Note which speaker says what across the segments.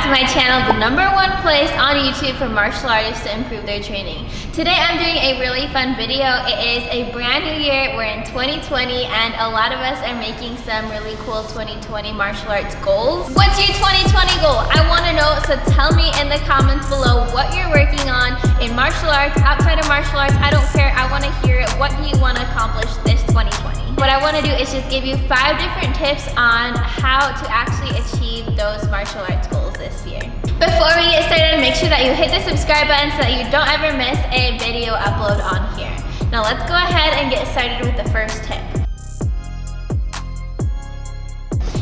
Speaker 1: to my channel, the #1 place on YouTube for martial artists to improve their training. Today I'm doing a really fun video. It is a brand new year, we're in 2020, and a lot of us are making some really cool 2020 martial arts goals. What's your 2020 goal? I want to know, so tell me in the comments below what you're working on in martial arts, outside of martial arts, I don't care, I want to hear it. What do you want to accomplish this 2020? What I want to do is just give you 5 different tips on how to actually achieve those martial arts goals this year. Before we get started, make sure that you hit the subscribe button so that you don't ever miss a video upload on here. Now let's go ahead and get started with the first tip.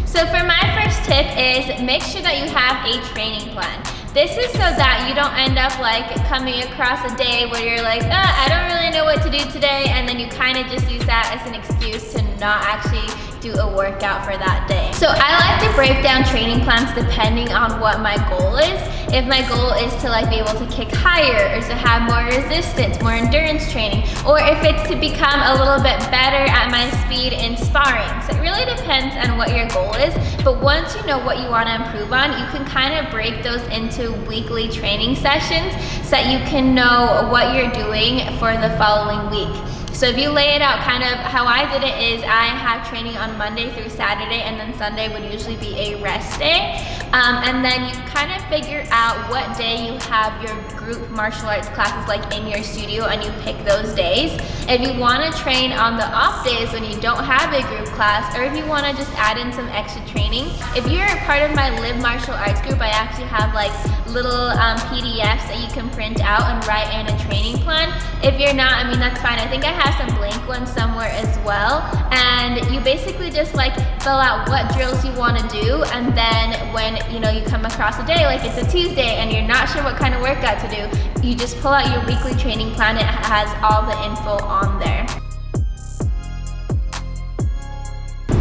Speaker 1: So for my first tip is make sure that you have a training plan. This is so that you don't end up like coming across a day where you're like, I don't really know what to do today, and then you kind of just use that as an excuse to not actually do a workout for that day. So I like to break down training plans depending on what my goal is. If my goal is to like be able to kick higher, or to have more resistance, more endurance training, or if it's to become a little bit better at my speed in sparring. So it really depends on what your goal is, but once you know what you want to improve on, you can kind of break those into weekly training sessions so that you can know what you're doing for the following week. So if you lay it out, kind of how I did it is I have training on Monday through Saturday, and then Sunday would usually be a rest day. And then you kind of figure out what day you have your group martial arts classes like in your studio, and you pick those days. If you want to train on the off days when you don't have a group class, or if you want to just add in some extra training. If you're a part of my Live Martial Arts group, I actually have like little PDFs that you can print out and write in a training plan. If you're not, I mean, that's fine. I think I have some blank ones somewhere as well, and you basically just like fill out what drills you want to do, and then when you know you come across a day like it's a Tuesday and you're not sure what kind of workout to do, you just pull out your weekly training plan. It has all the info on there.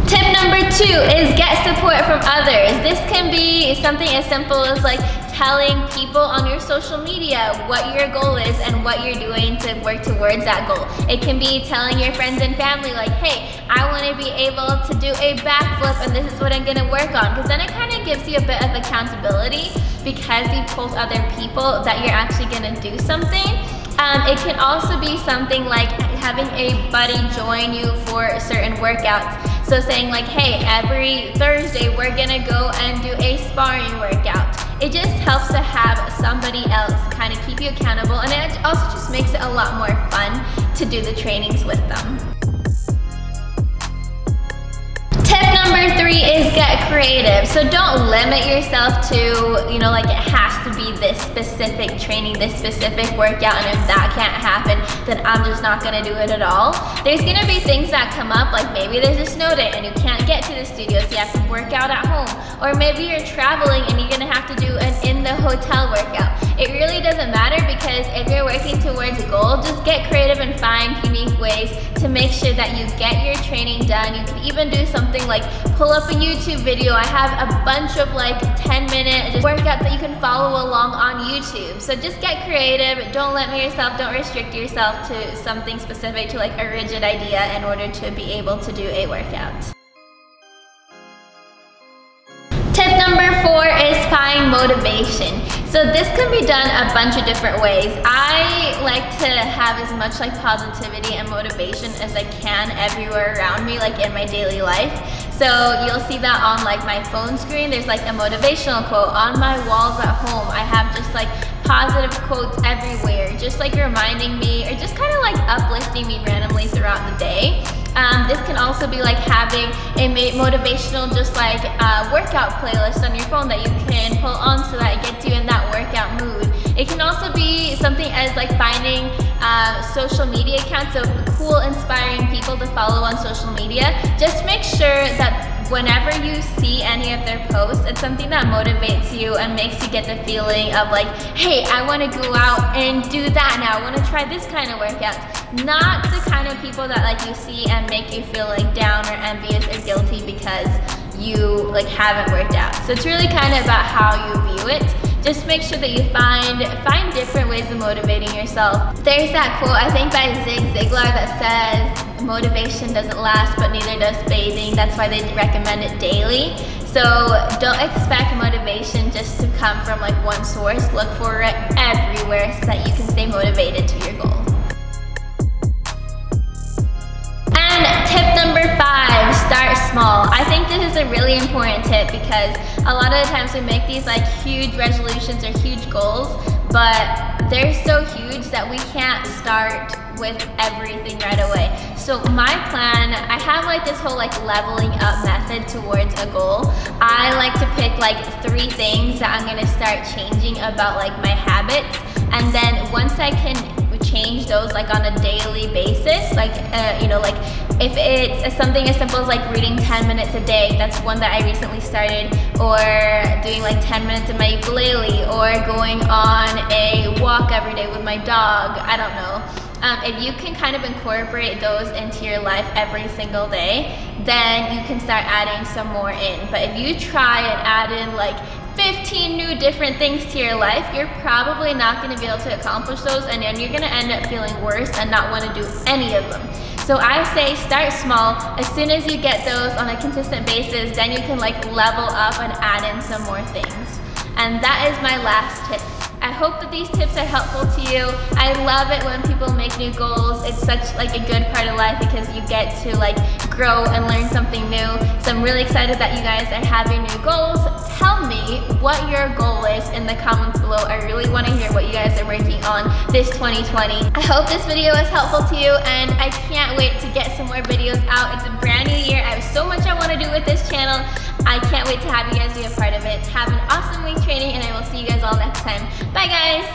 Speaker 1: Tip number 2 is get support from others. This can be something as simple as like telling people on your social media what your goal is and what you're doing to work towards that goal. It can be telling your friends and family like, hey, I want to be able to do a backflip and this is what I'm going to work on, because then it kind of gives you a bit of accountability because you've told other people that you're actually going to do something. It can also be something like having a buddy join you for certain workouts. So saying like, hey, every Thursday we're gonna go and do a sparring workout. It just helps to have somebody else kind of keep you accountable, and it also just makes it a lot more fun to do the trainings with them. Tip number 3 is get creative. So don't limit yourself to, you know, like it has to be this specific training, this specific workout, and if that can't happen, then I'm just not gonna do it at all. There's gonna be things that come up, like maybe there's a snow day and you can't get to the studio, so you have to work out at home. Or maybe you're traveling and you're gonna have to do an in the hotel workout. It really doesn't matter, because if you're working towards a goal, just get creative and find unique ways to make sure that you get your training done. You can even do something like pull up a YouTube video. I have a bunch of like 10-minute workouts that you can follow along on YouTube. So just get creative. Don't limit yourself. Don't restrict yourself to something specific, to like a rigid idea in order to be able to do a workout. Tip number 4 is find motivation. So this can be done a bunch of different ways. I like to have as much like positivity and motivation as I can everywhere around me, like in my daily life. So you'll see that on like my phone screen, there's like a motivational quote. On my walls at home, I have just like positive quotes everywhere, just like reminding me or just kind of like uplifting me randomly throughout the day. This can also be like having a motivational just like workout playlist on your phone that you can pull on so that it gets you in that workout mood. It can also be something as like finding social media accounts of cool, inspiring people to follow on social media. Just make sure that whenever you see any of their posts, it's something that motivates you and makes you get the feeling of like, hey, I want to go out and do that now. I want to try this kind of workout. Not the kind of people that like you see and make you feel like down or envious or guilty because you like haven't worked out. So it's really kind of about how you view it. Just make sure that you find different ways of motivating yourself. There's that quote, I think by Zig Ziglar, that says, motivation doesn't last, but neither does bathing. That's why they recommend it daily. So don't expect motivation just to come from like one source. Look for it everywhere so that you can stay motivated to your goal. And tip number 5, start small. I think this is a really important tip because a lot of the times we make these like huge resolutions or huge goals, but they're so huge that we can't start with everything right away. So my plan, I have like this whole like leveling up method towards a goal. I like to pick like 3 things that I'm gonna start changing about like my habits, and then once I can change those like on a daily basis, like you know, like if it's something as simple as like reading 10 minutes a day, that's one that I recently started, or doing like 10 minutes in my ukulele, or going on a walk every day with my dog, I don't know. If you can kind of incorporate those into your life every single day, then you can start adding some more in. But if you try and add in like 15 new different things to your life, you're probably not going to be able to accomplish those, and then you're going to end up feeling worse and not want to do any of them. So I say start small. As soon as you get those on a consistent basis, then you can like level up and add in some more things. And that is my last tip. I hope that these tips are helpful to you. I love it when people make new goals. It's such like a good part of life because you get to like grow and learn something new. So I'm really excited that you guys are having new goals. Tell me what your goal is in the comments below. I really want to hear what you guys are working on this 2020. I hope this video was helpful to you, and I can't wait to get some more videos out. It's a brand new year. I have so much I want to do with this channel. I can't wait to have you guys be a part of it. Have an awesome week training, and I will see you guys all next time. Bye guys!